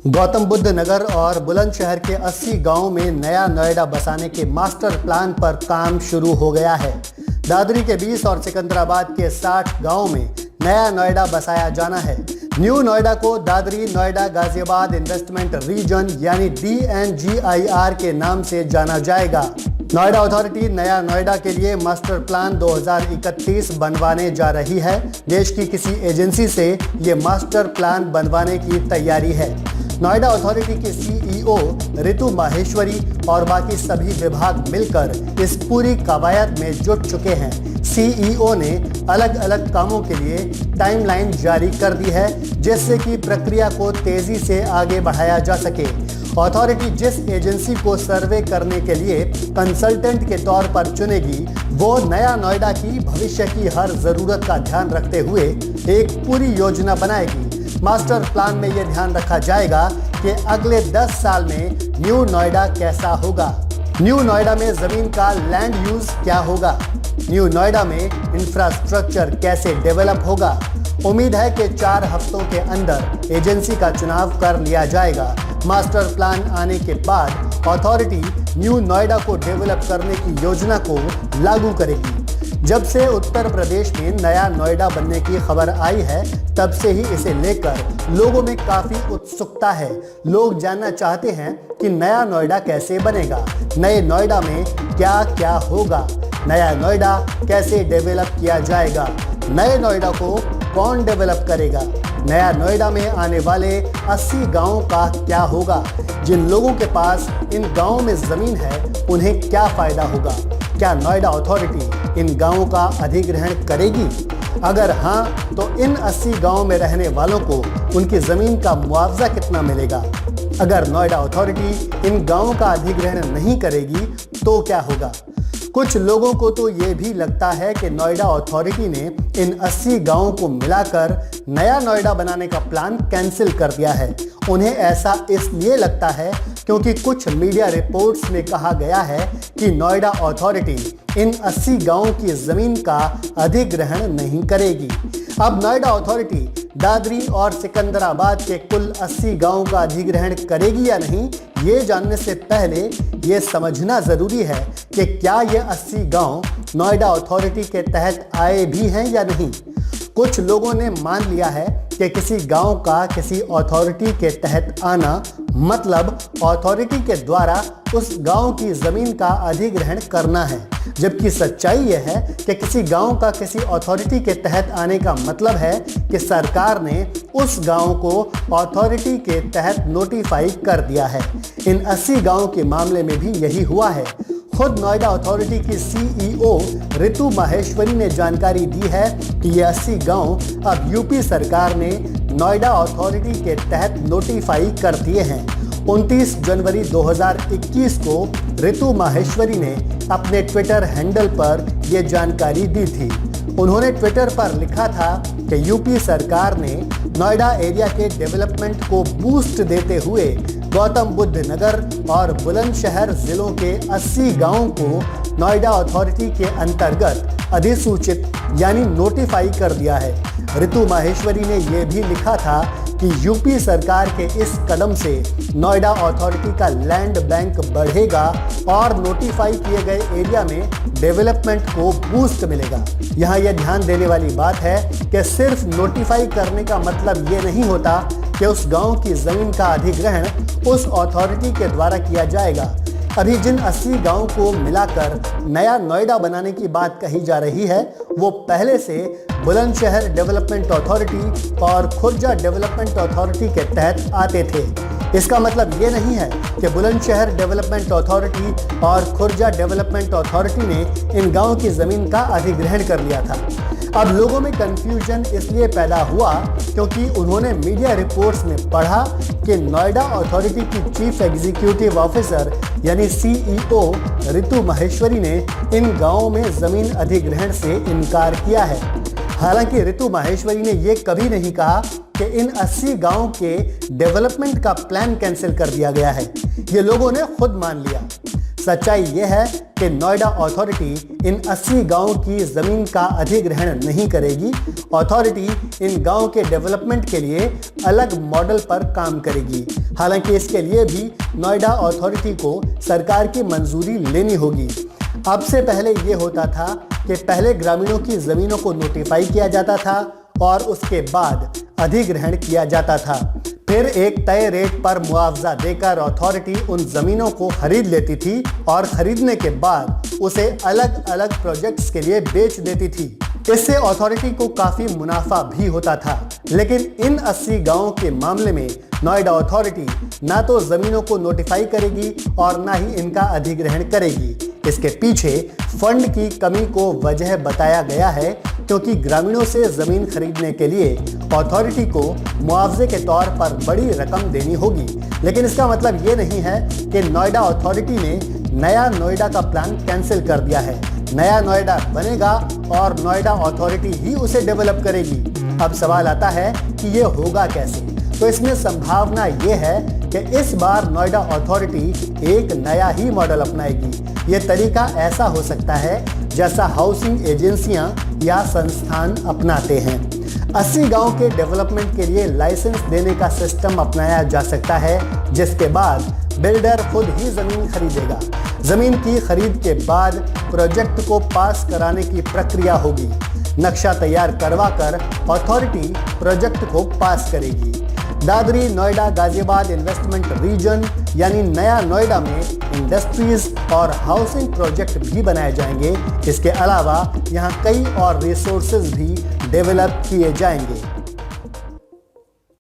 गौतम बुद्ध नगर और बुलंदशहर के 80 गांवों में नया नोएडा बसाने के मास्टर प्लान पर काम शुरू हो गया है। दादरी के 20 और सिकंदराबाद के 60 गांवों में नया नोएडा बसाया जाना है। न्यू नोएडा को दादरी नोएडा गाजियाबाद इन्वेस्टमेंट रीजन यानी DNGIR के नाम से जाना जाएगा। नोएडा अथॉरिटी नया नोएडा के लिए मास्टर प्लान 2031 बनवाने जा रही है। देश की किसी एजेंसी से ये मास्टर प्लान बनवाने की तैयारी है। नोएडा अथॉरिटी की CEO ऋतु माहेश्वरी और बाकी सभी विभाग मिलकर इस पूरी कवायद में जुट चुके हैं। CEO ने अलग अलग कामों के लिए टाइमलाइन जारी कर दी है, जिससे कि प्रक्रिया को तेजी से आगे बढ़ाया जा सके। अथॉरिटी जिस एजेंसी को सर्वे करने के लिए कंसल्टेंट के तौर पर चुनेगी, वो नया नोएडा की भविष्य की हर जरूरत का ध्यान रखते हुए एक पूरी योजना बनाएगी। मास्टर प्लान में यह ध्यान रखा जाएगा कि अगले 10 साल में न्यू नोएडा कैसा होगा। न्यू नोएडा में जमीन का लैंड यूज क्या होगा। न्यू नोएडा में इंफ्रास्ट्रक्चर कैसे डेवलप होगा। उम्मीद है कि 4 हफ्तों के अंदर एजेंसी का चुनाव कर लिया जाएगा। मास्टर प्लान आने के बाद अथॉरिटी न्यू नोएडा को डेवलप करने की योजना को लागू करेगी। जब से उत्तर प्रदेश में नया नोएडा बनने की खबर आई है, तब से ही इसे लेकर लोगों में काफी उत्सुकता है। लोग जानना चाहते हैं कि नया नोएडा कैसे बनेगा, नए नोएडा में क्या क्या होगा, नया नोएडा कैसे डेवलप किया जाएगा, नए नोएडा को कौन डेवलप करेगा, नया नोएडा में आने वाले 80 गांवों का क्या होगा, जिन लोगों के पास इन गांवों में जमीन है उन्हें क्या फायदा होगा, क्या नोएडा अथॉरिटी इन गांवों का अधिग्रहण करेगी। अगर हाँ, तो इन 80 गांवों में रहने वालों को उनकी जमीन का मुआवजा कितना मिलेगा। अगर नोएडा अथॉरिटी इन गांवों का अधिग्रहण नहीं करेगी तो क्या होगा। कुछ लोगों को तो ये भी लगता है कि नोएडा अथॉरिटी ने इन 80 गांवों को मिलाकर नया नोएडा बनाने का प्लान कैंसिल कर दिया है। उन्हें ऐसा इसलिए लगता है क्योंकि कुछ मीडिया रिपोर्ट्स में कहा गया है कि नोएडा अथॉरिटी इन 80 गांवों की जमीन का अधिग्रहण नहीं करेगी। अब नोएडा अथॉरिटी दादरी और सिकंदराबाद के कुल 80 गांवों का अधिग्रहण करेगी या नहीं, ये जानने से पहले ये समझना जरूरी है कि क्या ये 80 गांव नोएडा अथॉरिटी के तहत आए भी हैं या नहीं। कुछ लोगों ने मान लिया है कि किसी गांव का किसी अथॉरिटी के तहत आना मतलब अथॉरिटी के द्वारा उस गांव की जमीन का अधिग्रहण करना है, जबकि सच्चाई यह है कि किसी गांव का किसी अथॉरिटी के तहत आने का मतलब है कि सरकार ने उस गांव को अथॉरिटी के तहत नोटिफाई कर दिया है। इन 80 गांवों के मामले में भी यही हुआ है। खुद नोएडा अथॉरिटी की CEO ऋतु माहेश्वरी ने जानकारी दी है कि ये 80 गांव अब यूपी सरकार ने नोएडा अथॉरिटी के तहत नोटिफाई कर दिए हैं। 29 जनवरी 2021 को ऋतु माहेश्वरी ने अपने ट्विटर हैंडल पर यह जानकारी दी थी। उन्होंने ट्विटर पर लिखा था कि यूपी सरकार ने नोएडा एरिया के डेवलपमेंट को बूस्ट देते हुए गौतम बुद्ध नगर और बुलंदशहर जिलों के 80 गांवों को नोएडा अथॉरिटी के अंतर्गत अधिसूचित यानी नोटिफाई कर दिया है। ऋतु माहेश्वरी ने यह भी लिखा था कि यूपी सरकार के इस कदम से नोएडा अथॉरिटी का लैंड बैंक बढ़ेगा और नोटिफाई किए गए एरिया में डेवलपमेंट को बूस्ट मिलेगा। यहाँ यह ध्यान देने वाली बात है कि सिर्फ नोटिफाई करने का मतलब ये नहीं होता कि उस गांव की जमीन का अधिग्रहण उस अथॉरिटी के द्वारा किया जाएगा। अभी जिन 80 गांवों को मिलाकर नया नोएडा बनाने की बात कही जा रही है, वो पहले से बुलंदशहर डेवलपमेंट अथॉरिटी और खुर्जा डेवलपमेंट अथॉरिटी के तहत आते थे। इसका मतलब ये नहीं है कि बुलंदशहर डेवलपमेंट अथॉरिटी और खुर्जा डेवलपमेंट अथॉरिटी ने इन गांवों की जमीन का अधिग्रहण कर लिया था। अब लोगों में कंफ्यूजन इसलिए पैदा हुआ क्योंकि उन्होंने मीडिया रिपोर्ट्स में पढ़ा कि नोएडा अथॉरिटी की चीफ एग्जीक्यूटिव ऑफिसर यानी CEO ऋतु माहेश्वरी ने इन गांवों में जमीन अधिग्रहण से इनकार किया है। हालांकि ऋतु माहेश्वरी ने यह कभी नहीं कहा कि इन 80 गांवों के डेवलपमेंट का प्लान कैंसिल कर दिया गया है। ये लोगों ने खुद मान लिया। सच्चाई यह है कि नोएडा अथॉरिटी इन 80 गांवों की जमीन का अधिग्रहण नहीं करेगी। अथॉरिटी इन गांवों के डेवलपमेंट के लिए अलग मॉडल पर काम करेगी। हालांकि इसके लिए भी नोएडा अथॉरिटी को सरकार की मंजूरी लेनी होगी। अब से पहले ये होता था कि पहले ग्रामीणों की जमीनों को नोटिफाई किया जाता था और उसके बाद अधिग्रहण किया जाता था। फिर एक तय रेट पर मुआवजा देकर अथॉरिटी उन जमीनों को खरीद लेती थी और खरीदने के बाद उसे अलग अलग प्रोजेक्ट्स के लिए बेच देती थी। इससे अथॉरिटी को काफी मुनाफा भी होता था। लेकिन इन 80 गांवों के मामले में नोएडा अथॉरिटी ना तो जमीनों को नोटिफाई करेगी और ना ही इनका अधिग्रहण करेगी। इसके पीछे फंड की कमी को वजह बताया गया है, क्योंकि ग्रामीणों से जमीन खरीदने के लिए अथॉरिटी को मुआवजे के तौर पर बड़ी रकम देनी होगी। लेकिन इसका मतलब ये नहीं है कि नोएडा अथॉरिटी ने नया नोएडा का प्लान कैंसिल कर दिया है। नया नोएडा बनेगा और नोएडा अथॉरिटी ही उसे डेवलप करेगी। अब सवाल आता है कि ये होगा कैसे? तो इसमें संभावना ये है कि इस बार नोएडा अथॉरिटी एक नया ही मॉडल अपनाएगी। ये तरीका ऐसा हो सकता है जैसा हाउसिंग एजेंसियां या संस्थान अपनाते हैं। 80 गांव के डेवलपमेंट के लिए लाइसेंस देने का सिस्टम अपनाया जा सकता है, जिसके बाद बिल्डर खुद ही जमीन खरीदेगा। जमीन की खरीद के बाद प्रोजेक्ट को पास कराने की प्रक्रिया होगी। नक्शा तैयार करवाकर अथॉरिटी प्रोजेक्ट को पास करेगी। दादरी नोएडा गाजियाबाद इन्वेस्टमेंट रीजन यानी नया नोएडा में इंडस्ट्रीज और हाउसिंग प्रोजेक्ट भी बनाए जाएंगे। इसके अलावा यहाँ कई और रिसोर्सेज भी डेवलप किए जाएंगे।